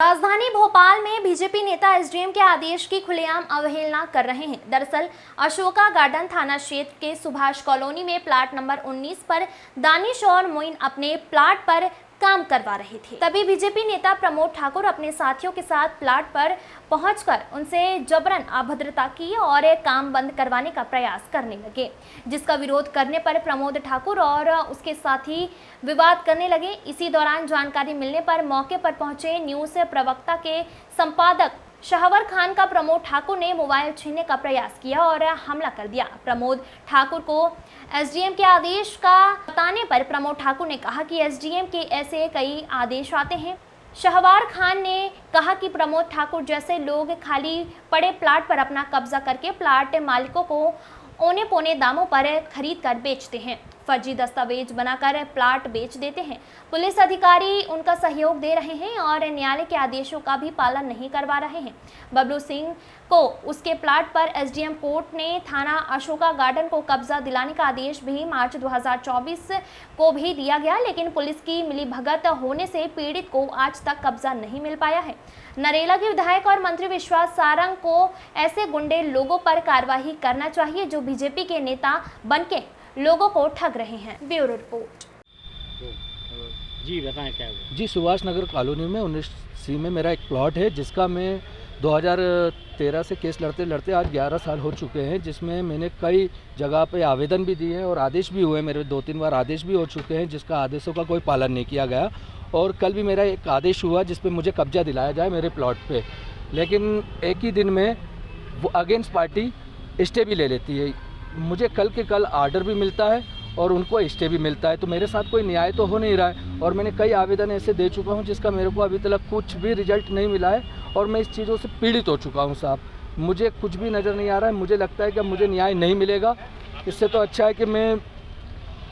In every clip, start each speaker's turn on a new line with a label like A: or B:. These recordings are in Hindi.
A: राजधानी भोपाल में बीजेपी नेता एसडीएम के आदेश की खुलेआम अवहेलना कर रहे हैं। दरअसल अशोका गार्डन थाना क्षेत्र के सुभाष कॉलोनी में प्लाट नंबर 19 पर दानिश और मोइन अपने प्लाट पर काम करवा रहे थे। तभी बीजेपी नेता प्रमोद ठाकुर अपने साथियों के साथ प्लाट पर पहुंचकर उनसे जबरन अभद्रता की और काम बंद करवाने का प्रयास करने लगे, जिसका विरोध करने पर प्रमोद ठाकुर और उसके साथी विवाद करने लगे। इसी दौरान जानकारी मिलने पर मौके पर पहुंचे न्यूज प्रवक्ता के संपादक शाहवर खान का प्रमोद ठाकुर ने मोबाइल छीनने का प्रयास किया और हमला कर दिया। प्रमोद ठाकुर को एसडीएम के आदेश का बताने पर प्रमोद ठाकुर ने कहा कि एसडीएम के ऐसे कई आदेश आते हैं। शाहवर खान ने कहा कि प्रमोद ठाकुर जैसे लोग खाली पड़े प्लाट पर अपना कब्जा करके प्लाट मालिकों को औने पौने दामों पर खरीद कर बेचते हैं, फर्जी दस्तावेज बनाकर प्लाट बेच देते हैं। पुलिस अधिकारी उनका सहयोग दे रहे हैं और न्यायालय के आदेशों का भी पालन नहीं करवा रहे हैं। बबलू सिंह को उसके प्लाट पर एसडीएम कोर्ट ने थाना अशोका गार्डन को कब्जा दिलाने का आदेश भी मार्च 2024 को भी दिया गया, लेकिन पुलिस की मिलीभगत होने से पीड़ित को आज तक कब्जा नहीं मिल पाया है। नरेला के विधायक और मंत्री विश्वास सारंग को ऐसे गुंडे लोगों पर कार्रवाई करना चाहिए जो बीजेपी के नेता बनके लोगों को ठग रहे हैं। Bureau report.
B: जी बताएं क्या हुआ?
C: जी, सुभाष नगर कॉलोनी में 19C में मेरा एक प्लॉट है, जिसका मैं 2013 से केस लड़ते लड़ते आज 11 साल हो चुके हैं, जिसमें मैंने कई जगह पे आवेदन भी दिए हैं और आदेश भी हुए। मेरे 2-3 बार आदेश भी हो चुके हैं, जिसका आदेशों का कोई पालन नहीं किया गया। और कल भी मेरा एक आदेश हुआ जिस पे मुझे कब्जा दिलाया जाए मेरे प्लॉट पे, लेकिन एक ही दिन में वो अगेंस्ट पार्टी स्टे भी ले लेती है। मुझे कल के कल आर्डर भी मिलता है और उनको स्टे भी मिलता है, तो मेरे साथ कोई न्याय तो हो नहीं रहा है। और मैंने कई आवेदन ऐसे दे चुका हूं जिसका मेरे को अभी तक कुछ भी रिजल्ट नहीं मिला है और मैं इस चीज़ों से पीड़ित हो चुका हूं साहब। मुझे कुछ भी नज़र नहीं आ रहा है। मुझे लगता है कि मुझे न्याय नहीं मिलेगा। इससे तो अच्छा है कि मैं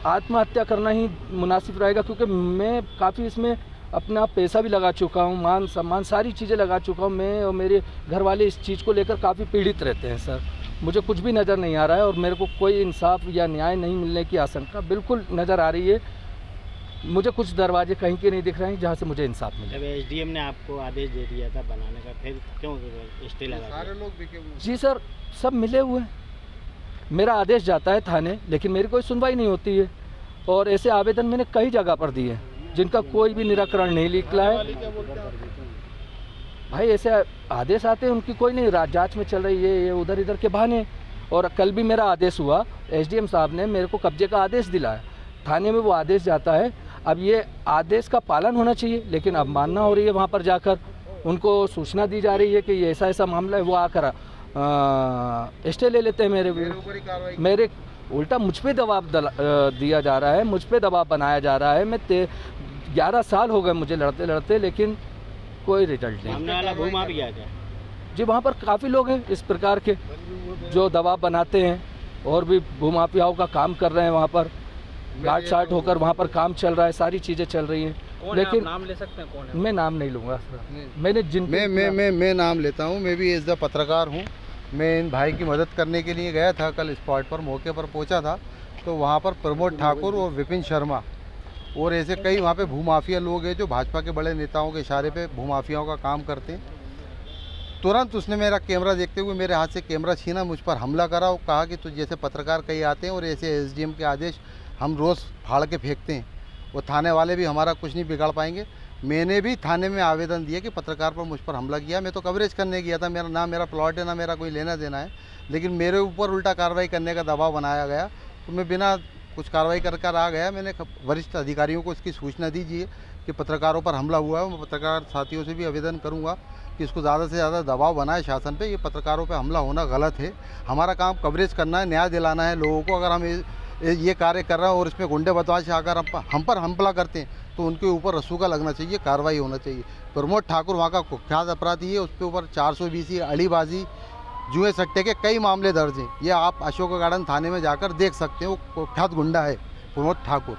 C: आत्महत्या करना ही मुनासिब रहेगा, क्योंकि मैं काफ़ी इसमें अपना पैसा भी लगा चुका हूँ, मान सम्मान सारी चीज़ें लगा चुका हूँ। मैं और मेरे घर वाले इस चीज़ को लेकर काफ़ी पीड़ित रहते हैं सर। मुझे कुछ भी नज़र नहीं आ रहा है और मेरे को कोई इंसाफ या न्याय नहीं मिलने की आशंका बिल्कुल नज़र आ रही है। मुझे कुछ दरवाजे कहीं के नहीं दिख रहे हैं जहाँ से मुझे इंसाफ मिले।
B: जब एसडीएम ने आपको आदेश दे दिया था बनाने का, फिर क्यों स्टे लगा? सारे लोग बिके हुए?
C: जी सर, सब मिले हुए हैं। मेरा आदेश जाता है थाने, लेकिन मेरी कोई सुनवाई नहीं होती है। और ऐसे आवेदन मैंने कई जगह पर दिए हैं जिनका कोई भी निराकरण नहीं निकला है। भाई ऐसे आदेश आते हैं, उनकी कोई नहीं जांच में चल रही है, ये उधर इधर के बहाने। और कल भी मेरा आदेश हुआ, एसडीएम साहब ने मेरे को कब्जे का आदेश दिलाया, थाने में वो आदेश जाता है। अब ये आदेश का पालन होना चाहिए, लेकिन अब मानना हो रही है वहाँ पर जाकर उनको सूचना दी जा रही है कि ये ऐसा ऐसा मामला है, वो आकर स्टे ले लेते हैं। मेरे उल्टा मुझ पे दबाव दिया जा रहा है, मुझ पे दबाव बनाया जा रहा है। मैं 11 साल हो गए मुझे लड़ते लड़ते, लेकिन कोई रिजल्ट नहीं।
B: सामने वाला भूमाफिया क्या?
C: जी, वहाँ पर काफ़ी लोग हैं इस प्रकार के जो दबाव बनाते हैं और भी भूमाफियाओं का काम कर रहे हैं। वहाँ पर गार्ड शार्ट होकर वहाँ पर काम चल रहा है, सारी चीज़ें चल रही हैं। लेकिन
B: नाम ले सकते हैं? कौन है?
C: मैं नाम नहीं लूँगा। मैंने
D: मैं नाम लेता हूँ। मैं भी एज द पत्रकार हूँ। मैं इन भाई की मदद करने के लिए गया था, कल स्पॉट पर मौके पर पहुँचा था, तो वहाँ पर प्रमोद ठाकुर और विपिन शर्मा और ऐसे कई वहाँ पे भूमाफिया लोग हैं जो भाजपा के बड़े नेताओं के इशारे पे भूमाफियाओं का काम करते हैं। तुरंत उसने मेरा कैमरा देखते हुए मेरे हाथ से कैमरा छीना, मुझ पर हमला करा और कहा कि तो जैसे पत्रकार कई आते हैं और ऐसे एसडीएम के आदेश हम रोज़ फाड़ के फेंकते हैं, वो थाने वाले भी हमारा कुछ नहीं बिगाड़ पाएंगे। मैंने भी थाने में आवेदन दिया कि पत्रकार पर मुझ पर हमला किया। मैं तो कवरेज करने गया था, मेरा प्लॉट है ना मेरा कोई लेना देना है, लेकिन मेरे ऊपर उल्टा कार्रवाई करने का दबाव बनाया गया, तो मैं बिना कुछ कार्रवाई कर आ गया। मैंने वरिष्ठ अधिकारियों को इसकी सूचना दीजिए कि पत्रकारों पर हमला हुआ है। मैं पत्रकार साथियों से भी आवेदन करूंगा कि इसको ज़्यादा से ज़्यादा दबाव बनाए शासन पे। ये पत्रकारों पे हमला होना गलत है। हमारा काम कवरेज करना है, न्याय दिलाना है लोगों को। अगर हम ये कार्य कर रहे हैं और इसमें गुंडे बदमाश आकर हम पर हमला करते हैं तो उनके ऊपर रसूखा लगना चाहिए, कार्रवाई होना चाहिए। प्रमोद ठाकुर वहाँ का कुख्यात अपराधी है, उसके ऊपर 420 अड़ीबाजी जुए सट्टे के कई मामले दर्ज हैं। ये आप अशोक गार्डन थाने में जाकर देख सकते हैं। वो कुख्यात गुंडा है प्रमोद ठाकुर।